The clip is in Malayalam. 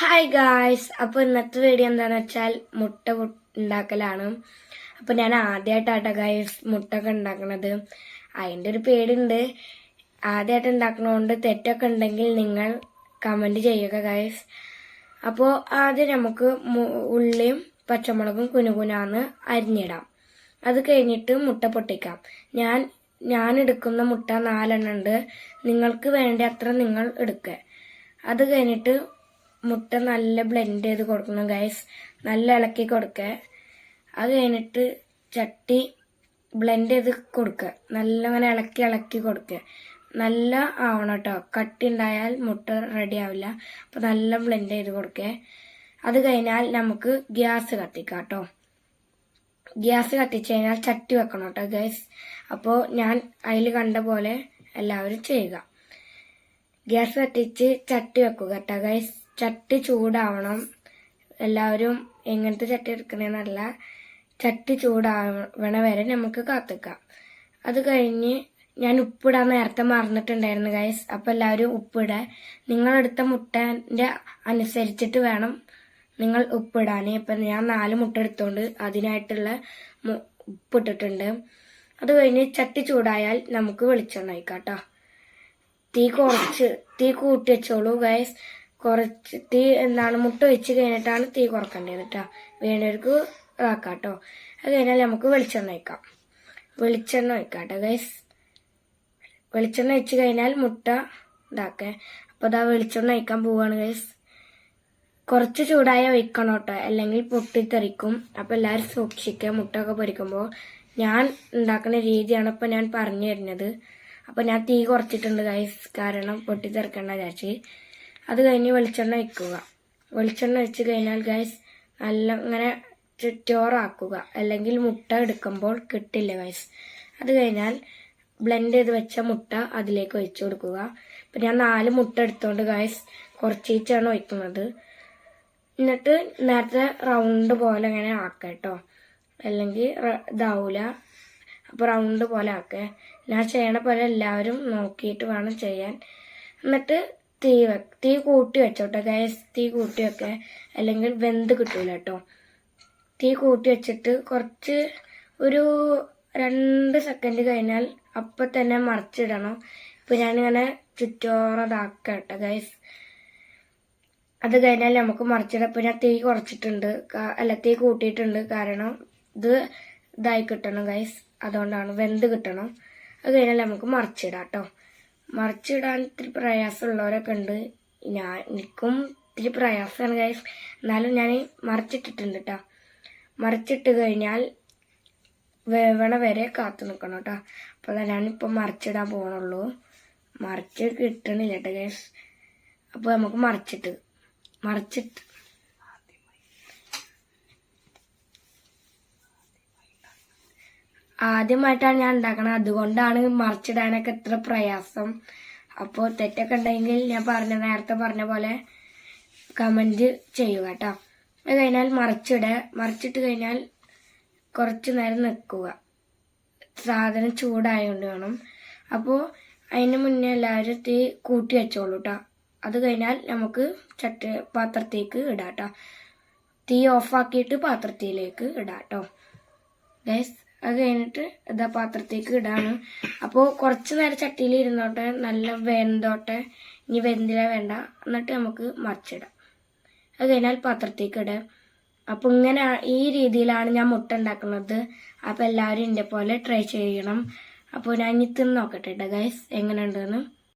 Hi guys. അപ്പോൾ ഇന്നത്തെ വീഡിയോ എന്താണെന്ന് വെച്ചാൽ മുട്ട ഉണ്ടാക്കലാണ്. അപ്പോൾ ഞാൻ ആദ്യമായിട്ടാട്ടോ ഗായ്സ് മുട്ടൊക്കെ ഉണ്ടാക്കണത്. അതിൻ്റെ ഒരു പേടിയുണ്ട്. ആദ്യമായിട്ട് ഉണ്ടാക്കണതുകൊണ്ട് തെറ്റൊക്കെ ഉണ്ടെങ്കിൽ നിങ്ങൾ കമൻറ്റ് ചെയ്യുക ഗായ്സ്. അപ്പോൾ ആദ്യം നമുക്ക് ഉള്ളിയും പച്ചമുളകും കുനുകുനാന്ന് അരിഞ്ഞിടാം. അത് കഴിഞ്ഞിട്ട് മുട്ട പൊട്ടിക്കാം. ഞാൻ എടുക്കുന്ന മുട്ട 4 എണ്ണം ഉണ്ട്. നിങ്ങൾക്ക് വേണ്ട അത്ര നിങ്ങൾ എടുക്കുക. അത് കഴിഞ്ഞിട്ട് മുട്ട നല്ല ബ്ലെൻഡ് ചെയ്ത് കൊടുക്കണം ഗൈസ്. നല്ല ഇളക്കി കൊടുക്കുക. അത് കഴിഞ്ഞിട്ട് ചട്ടി ബ്ലെൻഡ് ചെയ്ത് കൊടുക്കുക. നല്ല അങ്ങനെ ഇളക്കി കൊടുക്കുക. നല്ല ആവണം കേട്ടോ. കട്ടി ഉണ്ടായാൽ മുട്ട റെഡി ആവില്ല. അപ്പോൾ നല്ല ബ്ലെൻഡ് ചെയ്ത് കൊടുക്കുക. അത് കഴിഞ്ഞാൽ നമുക്ക് ഗ്യാസ് കത്തിക്കാം കേട്ടോ. ഗ്യാസ് കത്തിച്ച് കഴിഞ്ഞാൽ ചട്ടി വെക്കണം കേട്ടോ ഗൈസ്. അപ്പോൾ ഞാൻ അതിൽ കണ്ട പോലെ എല്ലാവരും ചെയ്യുക. ഗ്യാസ് കത്തിച്ച് ചട്ടി വെക്കുക കേട്ടോ ഗൈസ്. ചട്ടി ചൂടാവണം. എല്ലാവരും എങ്ങനത്തെ ചട്ടി എടുക്കണമെന്നല്ല, ചട്ടി ചൂടാവണ വരെ നമുക്ക് കാത്തിക്കാം. അത് കഴിഞ്ഞ് ഞാൻ ഉപ്പിടാൻ നേരത്തെ മറന്നിട്ടുണ്ടായിരുന്നു ഗൈസ്. അപ്പം എല്ലാവരും ഉപ്പിടുക. നിങ്ങളെടുത്ത മുട്ടൻ്റെ അനുസരിച്ചിട്ട് വേണം നിങ്ങൾ ഉപ്പിടാൻ. ഇപ്പം ഞാൻ 4 മുട്ട എടുത്തോണ്ട് അതിനായിട്ടുള്ള ഉപ്പിട്ടിട്ടുണ്ട്. അത് കഴിഞ്ഞ് ചട്ടി ചൂടായാൽ നമുക്ക് വെളിച്ചെണ്ണ ഒഴിക്കാം കേട്ടോ. തീ കൂട്ടി വെച്ചോളൂ ഗൈസ്. കുറച്ച് മുട്ട വെച്ച് കഴിഞ്ഞിട്ടാണ് തീ കുറക്കേണ്ടത് കേട്ടോ. വേണ്ടവർക്ക് ഇതാക്കാം കേട്ടോ. അത് കഴിഞ്ഞാൽ നമുക്ക് വെളിച്ചെണ്ണ ഒഴിക്കാം കേട്ടോ ഗൈസ്. വെളിച്ചെണ്ണ ഒഴിച്ച് കഴിഞ്ഞാൽ മുട്ട ഇതാക്കേ. അപ്പോൾ ഇതാ വെളിച്ചെണ്ണ ഒഴിക്കാൻ പോവുകയാണ് ഗൈസ്. കുറച്ച് ചൂടായ ഒഴിക്കണം കേട്ടോ, അല്ലെങ്കിൽ പൊട്ടിത്തെറിക്കും. അപ്പോൾ എല്ലാവരും സൂക്ഷിക്കുക മുട്ടയൊക്കെ പൊരിക്കുമ്പോൾ. ഞാൻ ഉണ്ടാക്കുന്ന രീതിയാണ് ഇപ്പോൾ ഞാൻ പറഞ്ഞു തരുന്നത്. അപ്പോൾ ഞാൻ തീ കുറച്ചിട്ടുണ്ട് ഗൈസ്, കാരണം പൊട്ടിത്തെറിക്കണ്ട വിചാരിച്ച്. അത് കഴിഞ്ഞ് വെളിച്ചെണ്ണ ഒഴിക്കുക. വെളിച്ചെണ്ണ ഒഴിച്ച് കഴിഞ്ഞാൽ ഗൈസ് നല്ല ഇങ്ങനെ ചുറ്റോറാക്കുക, അല്ലെങ്കിൽ മുട്ട എടുക്കുമ്പോൾ കിട്ടില്ല ഗൈസ്. അത് കഴിഞ്ഞാൽ ബ്ലെൻഡ് ചെയ്ത് വെച്ച മുട്ട അതിലേക്ക് ഒഴിച്ചു കൊടുക്കുക. ഇപ്പം ഞാൻ 4 മുട്ട എടുത്തോണ്ട് ഗൈസ് കുറച്ചേച്ചാണ് ഒഴിക്കുന്നത്. എന്നിട്ട് നേരത്തെ റൗണ്ട് പോലെ ഇങ്ങനെ ആക്കുക കേട്ടോ, അല്ലെങ്കിൽ ഇതാവൂല. അപ്പോൾ റൗണ്ട് പോലെ ആക്കുക. ഞാൻ ചെയ്യണ പോലെ എല്ലാവരും നോക്കിയിട്ട് വേണം ചെയ്യാൻ. എന്നിട്ട് തീ കൂട്ടി വെച്ചോട്ടെ ഗൈസ്. തീ കൂട്ടി വെക്കുക, അല്ലെങ്കിൽ വെന്ത് കിട്ടൂല കേട്ടോ. തീ കൂട്ടി വെച്ചിട്ട് കുറച്ച് ഒരു 2 സെക്കൻഡ് കഴിഞ്ഞാൽ അപ്പം തന്നെ മറിച്ചിടണം. ഇപ്പം ഞാനിങ്ങനെ ചുറ്റോറതാക്കാം കേട്ടോ ഗൈസ്. അത് കഴിഞ്ഞാൽ നമുക്ക് മറിച്ചിടാം. ഇപ്പം ഞാൻ തീ കുറച്ചിട്ടുണ്ട്, തീ കൂട്ടിയിട്ടുണ്ട്, കാരണം ഇതായി കിട്ടണം ഗൈസ്. അതുകൊണ്ടാണ് വെന്ത് കിട്ടണം. അത് കഴിഞ്ഞാൽ നമുക്ക് മറിച്ചിടാം കേട്ടോ. മറിച്ചിടാൻ ഇത്തിരി പ്രയാസമുള്ളവരൊക്കെ ഉണ്ട്. എനിക്കും ഇത്തിരി പ്രയാസമാണ് ഗൈസ്. എന്നാലും ഞാൻ മറിച്ചിട്ടിട്ടുണ്ട് കേട്ടോ. മറിച്ചിട്ട് കഴിഞ്ഞാൽ വേവണ വരെ കാത്തു നിൽക്കണം കേട്ടോ. അപ്പോൾ ഞാനിപ്പോൾ മറിച്ചിടാൻ പോകണുള്ളൂ. മറിച്ച് കിട്ടണില്ല കേട്ടോ ഗൈസ്. അപ്പോൾ നമുക്ക് മറിച്ചിട്ട് ആദ്യമായിട്ടാണ് ഞാൻ ഉണ്ടാക്കണത്. അതുകൊണ്ടാണ് മറിച്ചിടാനൊക്കെ എത്ര പ്രയാസം. അപ്പോൾ തെറ്റൊക്കെ ഉണ്ടെങ്കിൽ ഞാൻ നേരത്തെ പറഞ്ഞ പോലെ കമൻറ്റ് ചെയ്യുക കേട്ടോ. അത് കഴിഞ്ഞാൽ മറിച്ചിട്ട് കഴിഞ്ഞാൽ കുറച്ച് നേരം നിൽക്കുക. സാധനം ചൂടായതുകൊണ്ട് വേണം. അപ്പോൾ അതിന് മുന്നേ എല്ലാവരും തീ കൂട്ടി വെച്ചോളൂ കേട്ടോ. അത് കഴിഞ്ഞാൽ നമുക്ക് പാത്രത്തേക്ക് ഇടാം കേട്ടോ. തീ ഓഫാക്കിയിട്ട് പാത്രത്തിലേക്ക് ഇടാം കേട്ടോ ഗൈസ്. അത് കഴിഞ്ഞിട്ട് ഇതാ പാത്രത്തേക്ക് ഇടാണ്. അപ്പോൾ കുറച്ച് നേരം ചട്ടിയിൽ ഇരുന്നോട്ടെ, നല്ല വെന്തോട്ടെ. ഇനി വെന്തില വേണ്ട. എന്നിട്ട് നമുക്ക് മറിച്ചിടാം. അത് കഴിഞ്ഞാൽ പാത്രത്തേക്ക് ഇടാം. അപ്പോൾ ഇങ്ങനെ ഈ രീതിയിലാണ് ഞാൻ മുട്ട ഉണ്ടാക്കുന്നത്. അപ്പോൾ എല്ലാവരും എൻ്റെ പോലെ ട്രൈ ചെയ്യണം. അപ്പോൾ ഞാൻ ഇനി തിന്ന് നോക്കട്ടെ ഗൈസ് എങ്ങനെ ഉണ്ടെന്ന്.